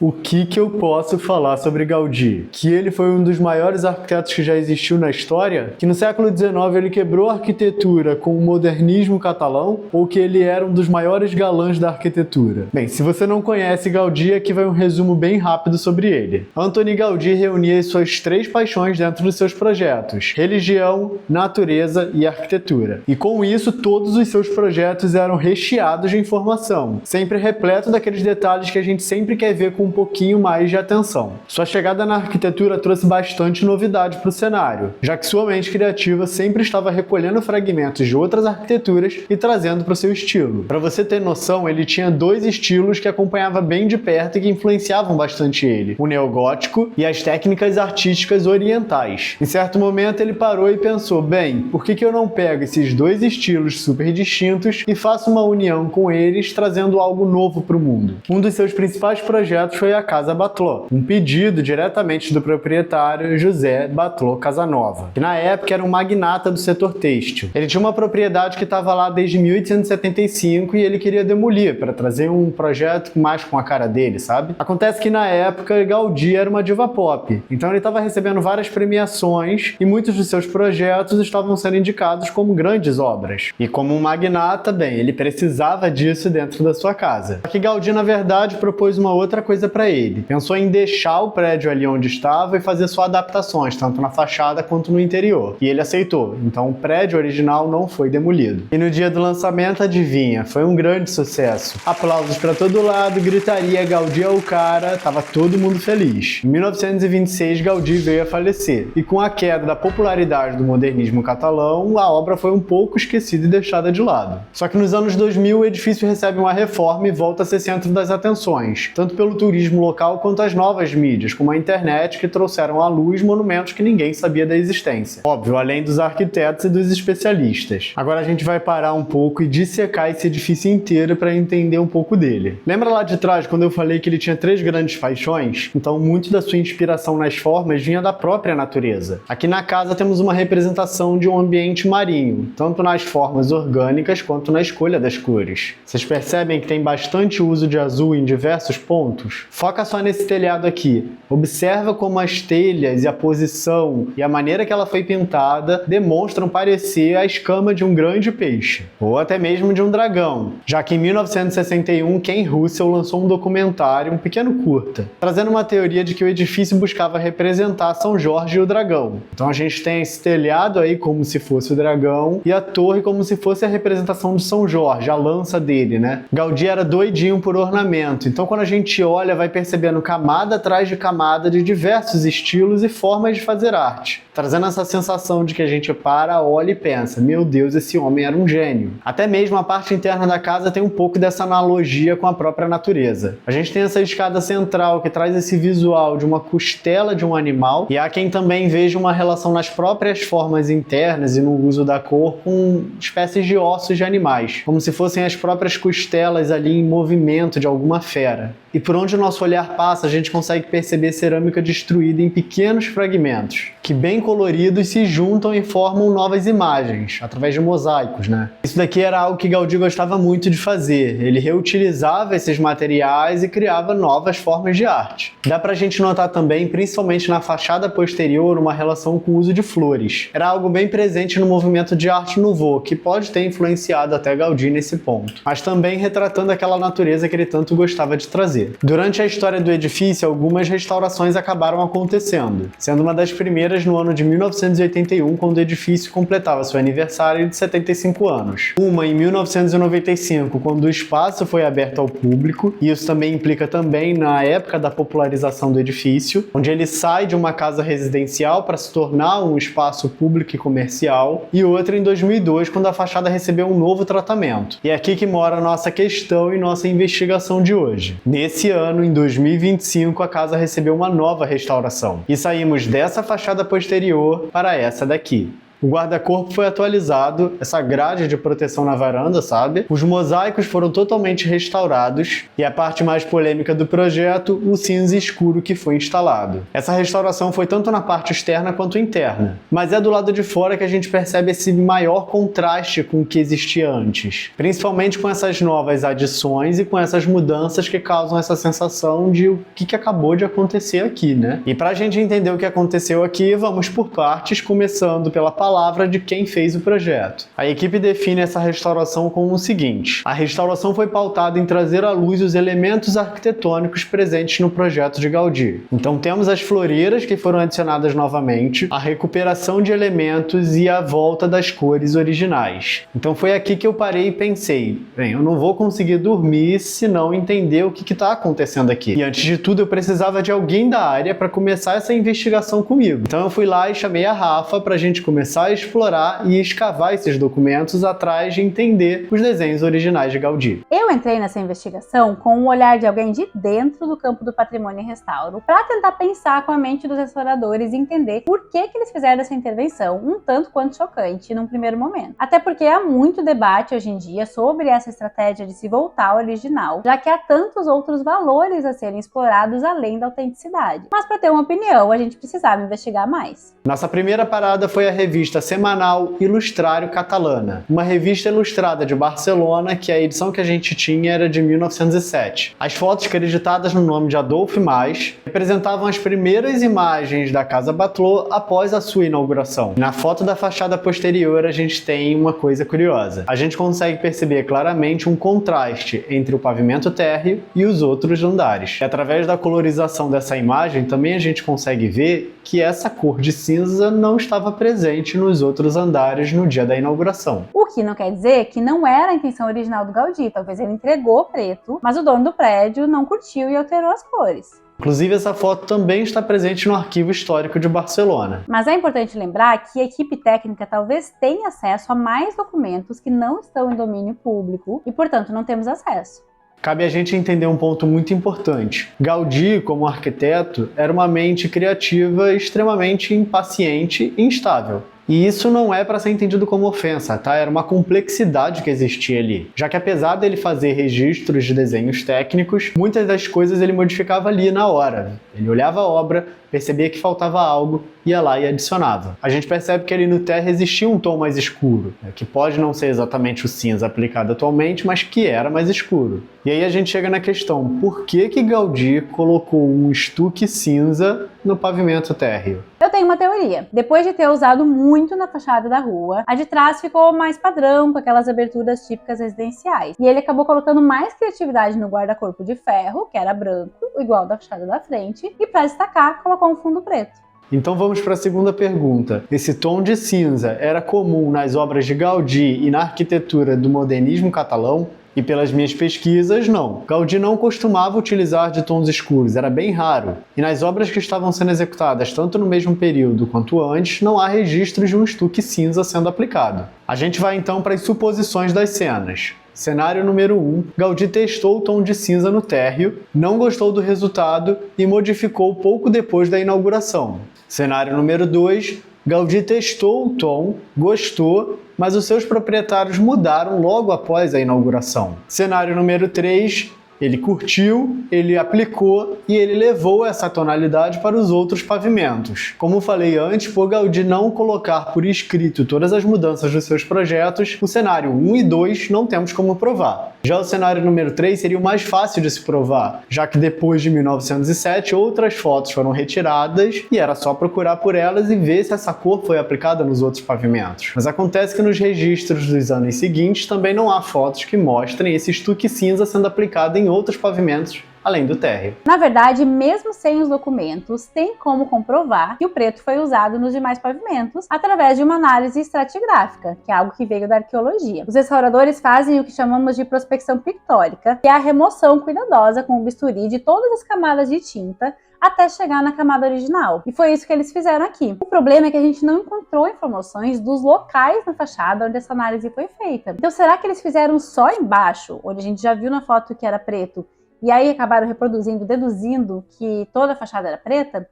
O que eu posso falar sobre Gaudí? Que ele foi um dos maiores arquitetos que já existiu na história? Que no século XIX ele quebrou a arquitetura com o modernismo catalão? Ou que ele era um dos maiores galãs da arquitetura? Bem, se você não conhece Gaudí, aqui vai um resumo bem rápido sobre ele. Antoni Gaudí reunia suas três paixões dentro dos seus projetos: religião, natureza e arquitetura. E com isso, todos os seus projetos eram recheados de informação, sempre repleto daqueles detalhes que a gente sempre quer ver com um pouquinho mais de atenção. Sua chegada na arquitetura trouxe bastante novidade para o cenário, já que sua mente criativa sempre estava recolhendo fragmentos de outras arquiteturas e trazendo para o seu estilo. Para você ter noção, ele tinha dois estilos que acompanhava bem de perto e que influenciavam bastante ele: o neogótico e as técnicas artísticas orientais. Em certo momento ele parou e pensou: bem, por que eu não pego esses dois estilos super distintos e faço uma união com eles, trazendo algo novo para o mundo? Um dos seus principais projetos foi a Casa Batlló, um pedido diretamente do proprietário José Batlló Casanova, que na época era um magnata do setor têxtil. Ele tinha uma propriedade que estava lá desde 1875 e ele queria demolir para trazer um projeto mais com a cara dele, sabe? Acontece que na época Gaudí era uma diva pop, então ele estava recebendo várias premiações e muitos dos seus projetos estavam sendo indicados como grandes obras. E como um magnata, bem, ele precisava disso dentro da sua casa. Só que Gaudí, na verdade, propôs uma outra coisa para ele. Pensou em deixar o prédio ali onde estava e fazer só adaptações, tanto na fachada quanto no interior. E ele aceitou, então o prédio original não foi demolido. E no dia do lançamento, adivinha, foi um grande sucesso. Aplausos para todo lado, gritaria, Gaudí é o cara, tava todo mundo feliz. Em 1926, Gaudí veio a falecer, e com a queda da popularidade do modernismo catalão, a obra foi um pouco esquecida e deixada de lado. Só que nos anos 2000, o edifício recebe uma reforma e volta a ser centro das atenções, tanto pelo turismo local quanto as novas mídias, como a internet, que trouxeram à luz monumentos que ninguém sabia da existência. Óbvio, além dos arquitetos e dos especialistas. Agora a gente vai parar um pouco e dissecar esse edifício inteiro para entender um pouco dele. Lembra lá de trás quando eu falei que ele tinha três grandes paixões? Então muito da sua inspiração nas formas vinha da própria natureza. Aqui na casa temos uma representação de um ambiente marinho, tanto nas formas orgânicas quanto na escolha das cores. Vocês percebem que tem bastante uso de azul em diversos pontos? Foca só nesse telhado aqui. Observa como as telhas e a posição e a maneira que ela foi pintada demonstram parecer a escama de um grande peixe, ou até mesmo de um dragão, já que em 1961 Ken Russell lançou um documentário, um pequeno curta, trazendo uma teoria de que o edifício buscava representar São Jorge e o dragão. Então a gente tem esse telhado aí como se fosse o dragão e a torre como se fosse a representação de São Jorge, a lança dele, né? Gaudí era doidinho por ornamento, então quando a gente olha vai percebendo camada atrás de camada de diversos estilos e formas de fazer arte, trazendo essa sensação de que a gente para, olha e pensa: meu Deus, esse homem era um gênio. Até mesmo a parte interna da casa tem um pouco dessa analogia com a própria natureza. A gente tem essa escada central que traz esse visual de uma costela de um animal, e há quem também veja uma relação nas próprias formas internas e no uso da cor com espécies de ossos de animais, como se fossem as próprias costelas ali em movimento de alguma fera. E por onde o nosso olhar passa, a gente consegue perceber cerâmica destruída em pequenos fragmentos, que bem coloridos se juntam e formam novas imagens, através de mosaicos, né? Isso daqui era algo que Gaudí gostava muito de fazer. Ele reutilizava esses materiais e criava novas formas de arte. Dá pra gente notar também, principalmente na fachada posterior, uma relação com o uso de flores. Era algo bem presente no movimento de arte nouveau, que pode ter influenciado até Gaudí nesse ponto, mas também retratando aquela natureza que ele tanto gostava de trazer. Durante a história do edifício, algumas restaurações acabaram acontecendo, sendo uma das primeiras no ano de 1981, quando o edifício completava seu aniversário de 75 anos. Uma em 1995, quando o espaço foi aberto ao público, e isso também implica também na época da popularização do edifício, onde ele sai de uma casa residencial para se tornar um espaço público e comercial, e outra em 2002, quando a fachada recebeu um novo tratamento. E é aqui que mora a nossa questão e nossa investigação de hoje. Nesse ano, em 2025, a casa recebeu uma nova restauração. E saímos dessa fachada posterior para essa daqui. O guarda-corpo foi atualizado, essa grade de proteção na varanda, sabe? Os mosaicos foram totalmente restaurados e a parte mais polêmica do projeto, o cinza escuro que foi instalado. Essa restauração foi tanto na parte externa quanto interna, mas é do lado de fora que a gente percebe esse maior contraste com o que existia antes, principalmente com essas novas adições e com essas mudanças que causam essa sensação de o que acabou de acontecer aqui, né? E pra gente entender o que aconteceu aqui, vamos por partes, começando pela palavra de quem fez o projeto. A equipe define essa restauração como o seguinte: a restauração foi pautada em trazer à luz os elementos arquitetônicos presentes no projeto de Gaudí. Então temos as floreiras que foram adicionadas novamente, a recuperação de elementos e a volta das cores originais. Então foi aqui que eu parei e pensei, bem, eu não vou conseguir dormir se não entender o que está acontecendo aqui. E antes de tudo eu precisava de alguém da área para começar essa investigação comigo. Então eu fui lá e chamei a Rafa para a gente começar a explorar e escavar esses documentos atrás de entender os desenhos originais de Gaudí. Eu entrei nessa investigação com o olhar de alguém de dentro do campo do patrimônio e restauro para tentar pensar com a mente dos restauradores e entender por que eles fizeram essa intervenção um tanto quanto chocante num primeiro momento. Até porque há muito debate hoje em dia sobre essa estratégia de se voltar ao original, já que há tantos outros valores a serem explorados além da autenticidade. Mas para ter uma opinião, a gente precisava investigar mais. Nossa primeira parada foi a revista semanal Ilustrário Catalana, uma revista ilustrada de Barcelona que a edição que a gente tinha era de 1907. As fotos creditadas no nome de Adolphe Mais representavam as primeiras imagens da Casa Batlló após a sua inauguração. Na foto da fachada posterior a gente tem uma coisa curiosa. A gente consegue perceber claramente um contraste entre o pavimento térreo e os outros andares. E através da colorização dessa imagem também a gente consegue ver que essa cor de cinza não estava presente nos outros andares no dia da inauguração. O que não quer dizer que não era a intenção original do Gaudí, talvez ele entregou preto, mas o dono do prédio não curtiu e alterou as cores. Inclusive, essa foto também está presente no Arquivo Histórico de Barcelona. Mas é importante lembrar que a equipe técnica talvez tenha acesso a mais documentos que não estão em domínio público e, portanto, não temos acesso. Cabe a gente entender um ponto muito importante. Gaudí, como arquiteto, era uma mente criativa extremamente impaciente e instável. E isso não é para ser entendido como ofensa, tá? Era uma complexidade que existia ali. Já que apesar dele fazer registros de desenhos técnicos, muitas das coisas ele modificava ali na hora. Ele olhava a obra, percebia que faltava algo, ia lá e adicionava. A gente percebe que ali no térreo existia um tom mais escuro, que pode não ser exatamente o cinza aplicado atualmente, mas que era mais escuro. E aí a gente chega na questão, por que Gaudí colocou um estuque cinza no pavimento térreo? Eu tenho uma teoria. Depois de ter usado muito na fachada da rua, a de trás ficou mais padrão, com aquelas aberturas típicas residenciais. E ele acabou colocando mais criatividade no guarda-corpo de ferro, que era branco, igual da fachada da frente, e para destacar, colocou um fundo preto. Então vamos para a segunda pergunta. Esse tom de cinza era comum nas obras de Gaudí e na arquitetura do modernismo catalão? E pelas minhas pesquisas, não. Gaudí não costumava utilizar de tons escuros, era bem raro. E nas obras que estavam sendo executadas tanto no mesmo período quanto antes, não há registros de um estuque cinza sendo aplicado. A gente vai então para as suposições das cenas. Cenário número 1, Gaudí testou o tom de cinza no térreo, não gostou do resultado e modificou pouco depois da inauguração. Cenário número 2, Gaudí testou o tom, gostou, mas os seus proprietários mudaram logo após a inauguração. Cenário número 3, ele curtiu, ele aplicou e ele levou essa tonalidade para os outros pavimentos. Como falei antes, por Gaudí não colocar por escrito todas as mudanças dos seus projetos, o cenário 1 e 2 não temos como provar. Já o cenário número 3 seria o mais fácil de se provar, já que depois de 1907 outras fotos foram retiradas e era só procurar por elas e ver se essa cor foi aplicada nos outros pavimentos. Mas acontece que nos registros dos anos seguintes também não há fotos que mostrem esse estuque cinza sendo aplicado em outros pavimentos, além do térreo. Na verdade, mesmo sem os documentos, tem como comprovar que o preto foi usado nos demais pavimentos através de uma análise estratigráfica, que é algo que veio da arqueologia. Os restauradores fazem o que chamamos de prospecção pictórica, que é a remoção cuidadosa com o bisturi de todas as camadas de tinta até chegar na camada original. E foi isso que eles fizeram aqui. O problema é que a gente não encontrou informações dos locais na fachada onde essa análise foi feita. Então, será que eles fizeram só embaixo, onde a gente já viu na foto que era preto, e aí acabaram reproduzindo, deduzindo que toda a fachada era preta?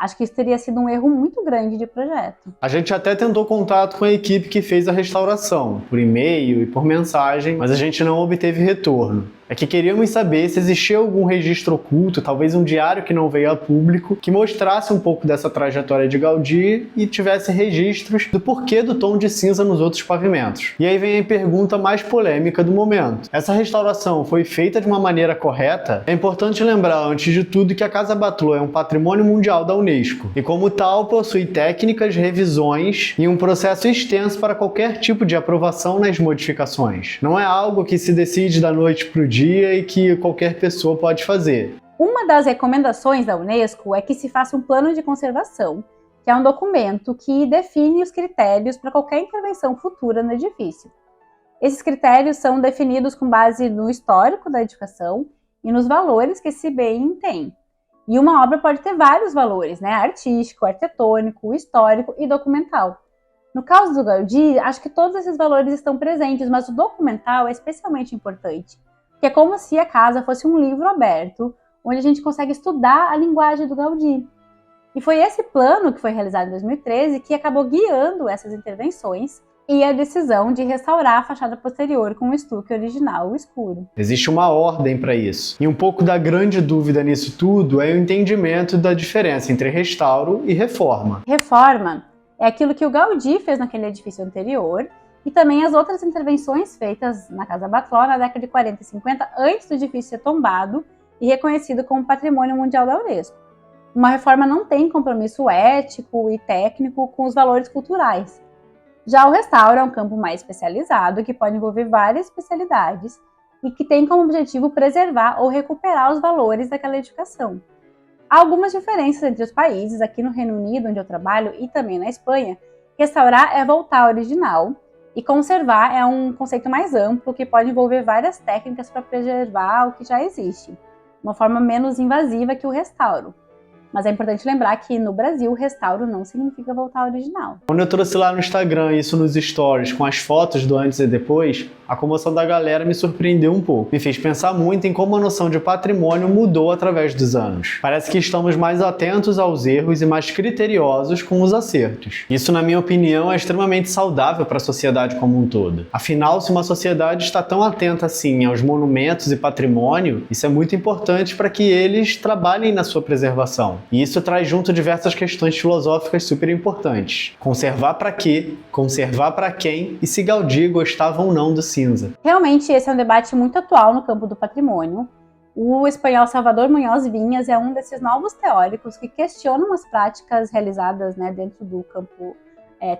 Acho que isso teria sido um erro muito grande de projeto. A gente até tentou contato com a equipe que fez a restauração, por e-mail e por mensagem, mas a gente não obteve retorno. É que queríamos saber se existia algum registro oculto, talvez um diário que não veio a público, que mostrasse um pouco dessa trajetória de Gaudí e tivesse registros do porquê do tom de cinza nos outros pavimentos. E aí vem a pergunta mais polêmica do momento. Essa restauração foi feita de uma maneira correta? É importante lembrar, antes de tudo, que a Casa Batlló é um patrimônio mundial da Unesco e, como tal, possui técnicas, revisões e um processo extenso para qualquer tipo de aprovação nas modificações. Não é algo que se decide da noite para o dia e que qualquer pessoa pode fazer. Uma das recomendações da Unesco é que se faça um plano de conservação, que é um documento que define os critérios para qualquer intervenção futura no edifício. Esses critérios são definidos com base no histórico da edificação e nos valores que esse bem tem. E uma obra pode ter vários valores, né? Artístico, arquitetônico, histórico e documental. No caso do Gaudí, acho que todos esses valores estão presentes, mas o documental é especialmente importante, que é como se a casa fosse um livro aberto, onde a gente consegue estudar a linguagem do Gaudí. E foi esse plano que foi realizado em 2013 que acabou guiando essas intervenções e a decisão de restaurar a fachada posterior com o estuque original escuro. Existe uma ordem para isso. E um pouco da grande dúvida nisso tudo é o entendimento da diferença entre restauro e reforma. Reforma é aquilo que o Gaudí fez naquele edifício anterior, e também as outras intervenções feitas na Casa Batlló na década de 40 e 50, antes do edifício ser tombado e reconhecido como Patrimônio Mundial da Unesco. Uma reforma não tem compromisso ético e técnico com os valores culturais. Já o restauro é um campo mais especializado, que pode envolver várias especialidades e que tem como objetivo preservar ou recuperar os valores daquela edificação. Há algumas diferenças entre os países. Aqui no Reino Unido, onde eu trabalho, e também na Espanha, restaurar é voltar ao original, e conservar é um conceito mais amplo que pode envolver várias técnicas para preservar o que já existe, uma forma menos invasiva que o restauro. Mas é importante lembrar que no Brasil, restauro não significa voltar ao original. Quando eu trouxe lá no Instagram isso nos stories com as fotos do antes e depois, a comoção da galera me surpreendeu um pouco. Me fez pensar muito em como a noção de patrimônio mudou através dos anos. Parece que estamos mais atentos aos erros e mais criteriosos com os acertos. Isso, na minha opinião, é extremamente saudável para a sociedade como um todo. Afinal, se uma sociedade está tão atenta assim aos monumentos e patrimônio, isso é muito importante para que eles trabalhem na sua preservação. E isso traz junto diversas questões filosóficas super importantes. Conservar para quê? Conservar para quem? E se Gaudí gostava ou não do cinza? Realmente, esse é um debate muito atual no campo do patrimônio. O espanhol Salvador Munhoz Vinhas é um desses novos teóricos que questionam as práticas realizadas, né, dentro do campo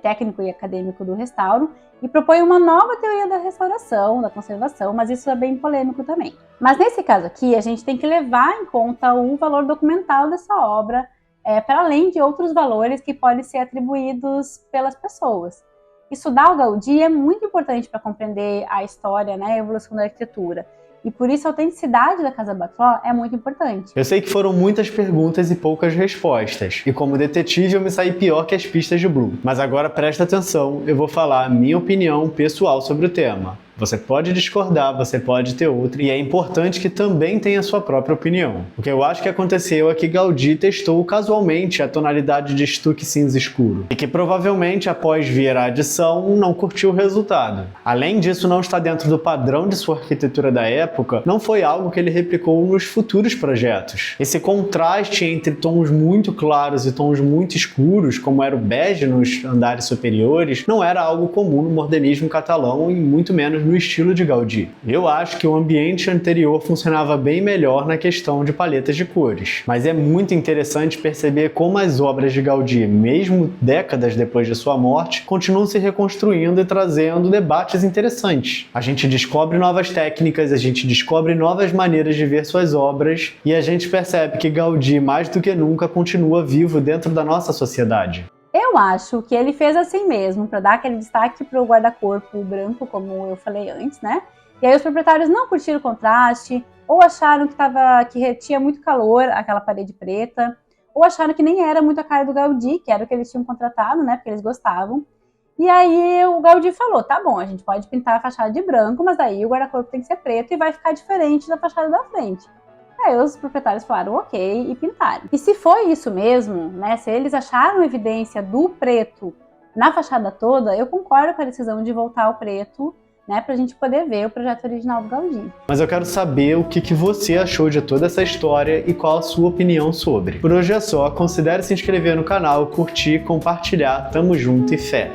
técnico e acadêmico do restauro e propõe uma nova teoria da restauração, da conservação, mas isso é bem polêmico também. Mas nesse caso aqui, a gente tem que levar em conta o valor documental dessa obra, para além de outros valores que podem ser atribuídos pelas pessoas. Estudar o Gaudí é muito importante para compreender a história, né, a evolução da arquitetura. E por isso a autenticidade da Casa Batlló é muito importante. Eu sei que foram muitas perguntas e poucas respostas. E como detetive eu me saí pior que as pistas de Blue. Mas agora presta atenção, eu vou falar a minha opinião pessoal sobre o tema. Você pode discordar, você pode ter outra, e é importante que também tenha a sua própria opinião. O que eu acho que aconteceu é que Gaudí testou casualmente a tonalidade de estuque cinza escuro, e que provavelmente, após ver a adição, não curtiu o resultado. Além disso, não está dentro do padrão de sua arquitetura da época, não foi algo que ele replicou nos futuros projetos. Esse contraste entre tons muito claros e tons muito escuros, como era o bege nos andares superiores, não era algo comum no modernismo catalão e muito menos no estilo de Gaudí. Eu acho que o ambiente anterior funcionava bem melhor na questão de paletas de cores, mas é muito interessante perceber como as obras de Gaudí, mesmo décadas depois de sua morte, continuam se reconstruindo e trazendo debates interessantes. A gente descobre novas técnicas, a gente descobre novas maneiras de ver suas obras e a gente percebe que Gaudí, mais do que nunca, continua vivo dentro da nossa sociedade. Eu acho que ele fez assim mesmo, para dar aquele destaque para o guarda-corpo branco, como eu falei antes, né? E aí os proprietários não curtiram o contraste, ou acharam que retinha muito calor aquela parede preta, ou acharam que nem era muito a cara do Gaudí, que era o que eles tinham contratado, né? Porque eles gostavam. E aí o Gaudí falou, tá bom, a gente pode pintar a fachada de branco, mas aí o guarda-corpo tem que ser preto e vai ficar diferente da fachada da frente. Aí os proprietários falaram ok e pintaram. E se foi isso mesmo, né, se eles acharam evidência do preto na fachada toda, eu concordo com a decisão de voltar ao preto, né, pra gente poder ver o projeto original do Gaudí. Mas eu quero saber o que você achou de toda essa história e qual a sua opinião sobre. Por hoje é só, considere se inscrever no canal, curtir, compartilhar, tamo junto e fé!